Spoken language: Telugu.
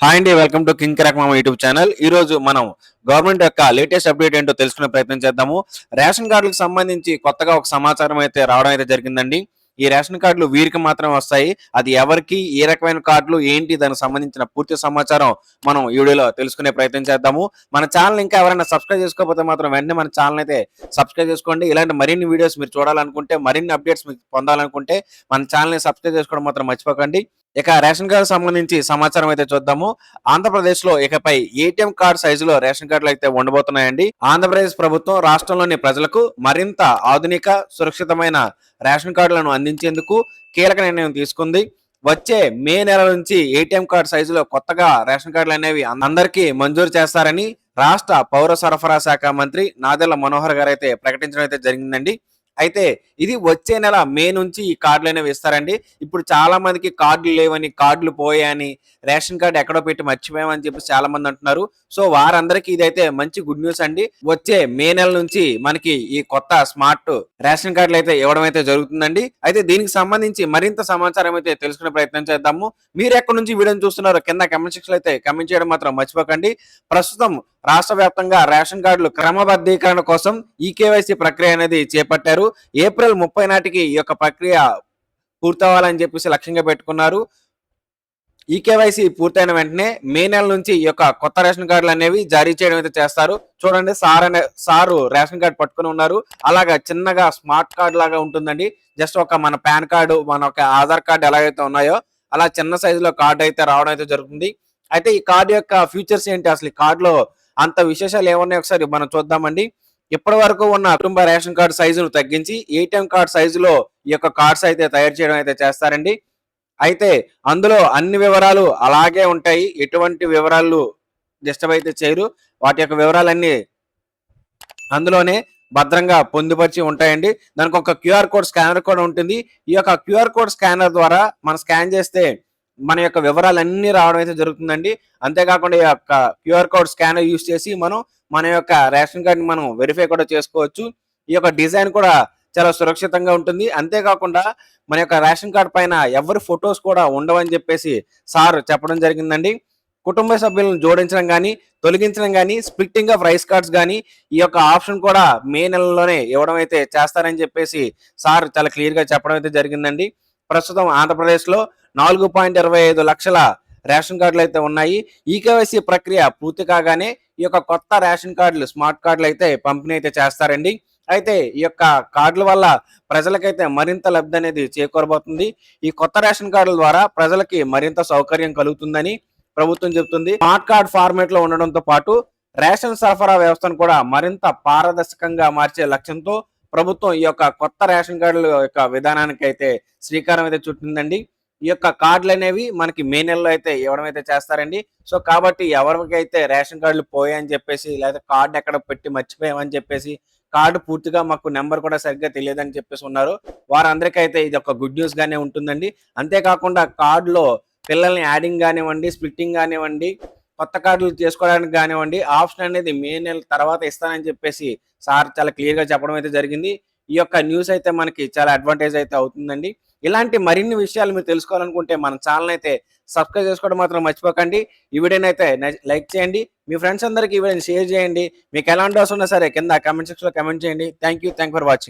హాయ్ అండి, వెల్కమ్ టు కింగ్ క్రాక్ మామ యూట్యూబ్ ఛానల్. ఈ రోజు మనం గవర్నమెంట్ యొక్క లేటెస్ట్ అప్డేట్ ఏంటో తెలుసుకునే ప్రయత్నం చేద్దాము. రేషన్ కార్డులకు సంబంధించి కొత్తగా ఒక సమాచారం అయితే రావడం అయితే జరిగిందండి. ఈ రేషన్ కార్డులు వీరికి మాత్రమే వస్తాయి. అది ఎవరికి, ఏ రకమైన కార్డులు ఏంటి, దానికి సంబంధించిన పూర్తి సమాచారం మనం ఈ వీడియోలో తెలుసుకునే ప్రయత్నం చేద్దాము. మన ఛానల్ ఇంకా ఎవరైనా సబ్స్క్రైబ్ చేసుకోకపోతే మాత్రం వెంటనే మన ఛానల్ అయితే సబ్స్క్రైబ్ చేసుకోండి. ఇలాంటి మరిన్ని వీడియోస్ మీరు చూడాలనుకుంటే, మరిన్ని అప్డేట్స్ మీకు పొందాలనుకుంటే మన ఛానల్ని సబ్స్క్రైబ్ చేసుకోవడం మాత్రం మర్చిపోకండి. ఇక రేషన్ కార్డు సంబంధించి సమాచారం అయితే చూద్దాము. ఆంధ్రప్రదేశ్ లో ఇకపై ఏటీఎం కార్డు సైజులో రేషన్ కార్డులు అయితే ఉండబోతున్నాయండి. ఆంధ్రప్రదేశ్ ప్రభుత్వం రాష్ట్రంలోని ప్రజలకు మరింత ఆధునిక, సురక్షితమైన రేషన్ కార్డులను అందించేందుకు కీలక నిర్ణయం తీసుకుంది. వచ్చే మే నెల నుంచి ఏటీఎం కార్డు సైజులో కొత్తగా రేషన్ కార్డులు అనేవి అందరికీ మంజూరు చేస్తారని రాష్ట్ర పౌర సరఫరా శాఖ మంత్రి నాదెళ్ల మనోహర్ గారు అయితే ప్రకటించడం అయితే జరిగిందండి. అయితే ఇది వచ్చే నెల మే నుంచి ఈ కార్డులు అనేవి ఇస్తారండి. ఇప్పుడు చాలా మందికి కార్డులు లేవని, కార్డులు పోయాయని, రేషన్ కార్డు ఎక్కడో పెట్టి మర్చిపోయామని చెప్పి చాలా మంది అంటున్నారు. సో వారందరికీ ఇదైతే మంచి గుడ్ న్యూస్ అండి. వచ్చే మే నెల నుంచి మనకి ఈ కొత్త స్మార్ట్ రేషన్ కార్డులు అయితే ఇవ్వడం అయితే జరుగుతుందండి. అయితే దీనికి సంబంధించి మరింత సమాచారం అయితే తెలుసుకునే ప్రయత్నం చేద్దాము. మీరు ఎక్కడి నుంచి వీడియోని చూస్తున్నారో కింద కమెంట్ సెక్షన్ అయితే కమెంట్ చేయడం మాత్రం మర్చిపోకండి. ప్రస్తుతం రాష్ట్ర వ్యాప్తంగా రేషన్ కార్డులు క్రమబద్ధీకరణ కోసం ఈకేవైసీ ప్రక్రియ అనేది చేపట్టారు. ఏప్రిల్ 30 నాటికి ఈ యొక్క ప్రక్రియ పూర్తవ్వాలని చెప్పేసి లక్ష్యంగా పెట్టుకున్నారు. ఈకేవైసీ పూర్తయిన వెంటనే మే నెల నుంచి ఈ యొక్క కొత్త రేషన్ కార్డులు అనేవి జారీ చేయడం అయితే చేస్తారు. చూడండి, సారు రేషన్ కార్డు పట్టుకుని ఉన్నారు. అలాగా చిన్నగా స్మార్ట్ కార్డు లాగా ఉంటుందండి. జస్ట్ ఒక మన పాన్ కార్డు, మన ఒక ఆధార్ కార్డు ఎలాగైతే ఉన్నాయో అలా చిన్న సైజులో కార్డు అయితే రావడం అయితే జరుగుతుంది. అయితే ఈ కార్డు యొక్క ఫీచర్స్ ఏంటి, అసలు ఈ కార్డులో అంత విశేషాలు ఏమున్నాయి ఒకసారి మనం చూద్దామండి. ఇప్పటి వరకు ఉన్న కుటుంబ రేషన్ కార్డు సైజును తగ్గించి ఏటీఎం కార్డు సైజులో ఈ యొక్క కార్డ్స్ అయితే తయారు చేయడం అయితే చేస్తారండి. అయితే అందులో అన్ని వివరాలు అలాగే ఉంటాయి. ఎటువంటి వివరాలు డిస్టర్బ్ అయితే చేయరు. వాటి యొక్క వివరాలన్నీ అందులోనే భద్రంగా పొందుపరిచి ఉంటాయండి. దానికి ఒక క్యూఆర్ కోడ్ స్కానర్ కూడా ఉంటుంది. ఈ యొక్క క్యూఆర్ కోడ్ స్కానర్ ద్వారా మనం స్కాన్ చేస్తే మన యొక్క వివరాలన్నీ రావడం అయితే జరుగుతుందండి. అంతేకాకుండా ఈ యొక్క క్యూఆర్ కోడ్ స్కానర్ యూజ్ చేసి మనం మన యొక్క రేషన్ కార్డుని మనం వెరిఫై కూడా చేసుకోవచ్చు. ఈ యొక్క డిజైన్ కూడా చాలా సురక్షితంగా ఉంటుంది. అంతేకాకుండా మన యొక్క రేషన్ కార్డు పైన ఎవరి ఫొటోస్ కూడా ఉండవని చెప్పేసి సార్ చెప్పడం జరిగిందండి. కుటుంబ సభ్యులను జోడించడం కానీ, తొలగించడం కానీ, స్ప్లిట్టింగ్ ఆఫ్ రైస్ కార్డ్స్ కానీ ఈ యొక్క ఆప్షన్ కూడా మే నెలలోనే ఇవ్వడం అయితే చేస్తారని చెప్పేసి సార్ చాలా క్లియర్ గా చెప్పడం అయితే జరిగిందండి. ప్రస్తుతం ఆంధ్రప్రదేశ్లో 4.25 లక్షల రేషన్ కార్డులు అయితే ఉన్నాయి. ఈకేవైసీ ప్రక్రియ పూర్తి కాగానే ఈ యొక్క కొత్త రేషన్ కార్డులు, స్మార్ట్ కార్డులు అయితే పంపిణీ అయితే చేస్తారండి. అయితే ఈ యొక్క కార్డుల వల్ల ప్రజలకైతే మరింత లబ్ధి అనేది చేకూరబోతుంది. ఈ కొత్త రేషన్ కార్డుల ద్వారా ప్రజలకి మరింత సౌకర్యం కలుగుతుందని ప్రభుత్వం చెబుతుంది. స్మార్ట్ కార్డ్ ఫార్మేట్ లో ఉండడంతో పాటు రేషన్ సరఫరా వ్యవస్థను కూడా మరింత పారదర్శకంగా మార్చే లక్ష్యంతో ప్రభుత్వం ఈ యొక్క కొత్త రేషన్ కార్డుల యొక్క విధానానికి అయితే శ్రీకారం అయితే చుట్టిందండి. ఈ యొక్క కార్డులు అనేవి మనకి మే నెలలో అయితే ఇవ్వడం అయితే చేస్తారండి. సో కాబట్టి ఎవరికైతే రేషన్ కార్డులు పోయాయని చెప్పేసి, లేదా కార్డు ఎక్కడ పెట్టి మర్చిపోయామని చెప్పేసి, కార్డు పూర్తిగా మాకు నెంబర్ కూడా సరిగ్గా తెలియదని చెప్పేసి ఉన్నారు, వారందరికైతే ఇది ఒక గుడ్ న్యూస్ గానే ఉంటుందండి. అంతేకాకుండా కార్డులో పిల్లల్ని యాడింగ్ కానివ్వండి, స్ప్లిట్టింగ్ కానివ్వండి, కొత్త కార్డులు చేసుకోవడానికి కానివ్వండి, ఆప్షన్ అనేది మే నెల తర్వాత ఇస్తానని చెప్పేసి సార్ చాలా క్లియర్ గా చెప్పడం అయితే జరిగింది. ఈ యొక్క న్యూస్ అయితే మనకి చాలా అడ్వాంటేజ్ అయితే అవుతుందండి. ఇలాంటి మరిన్ని విషయాలు మీరు తెలుసుకోవాలనుకుంటే మన ఛానల్ అయితే సబ్స్క్రైబ్ చేసుకోవడం మాత్రం మర్చిపోకండి. ఈ వీడియోని అయితే లైక్ చేయండి, మీ ఫ్రెండ్స్ అందరికీ ఈ వీడియోని షేర్ చేయండి. మీకు ఎలాంటి డౌట్స్ ఉన్నా సరే కింద కామెంట్ సెక్షన్ లో కామెంట్ చేయండి. Thank you for watching.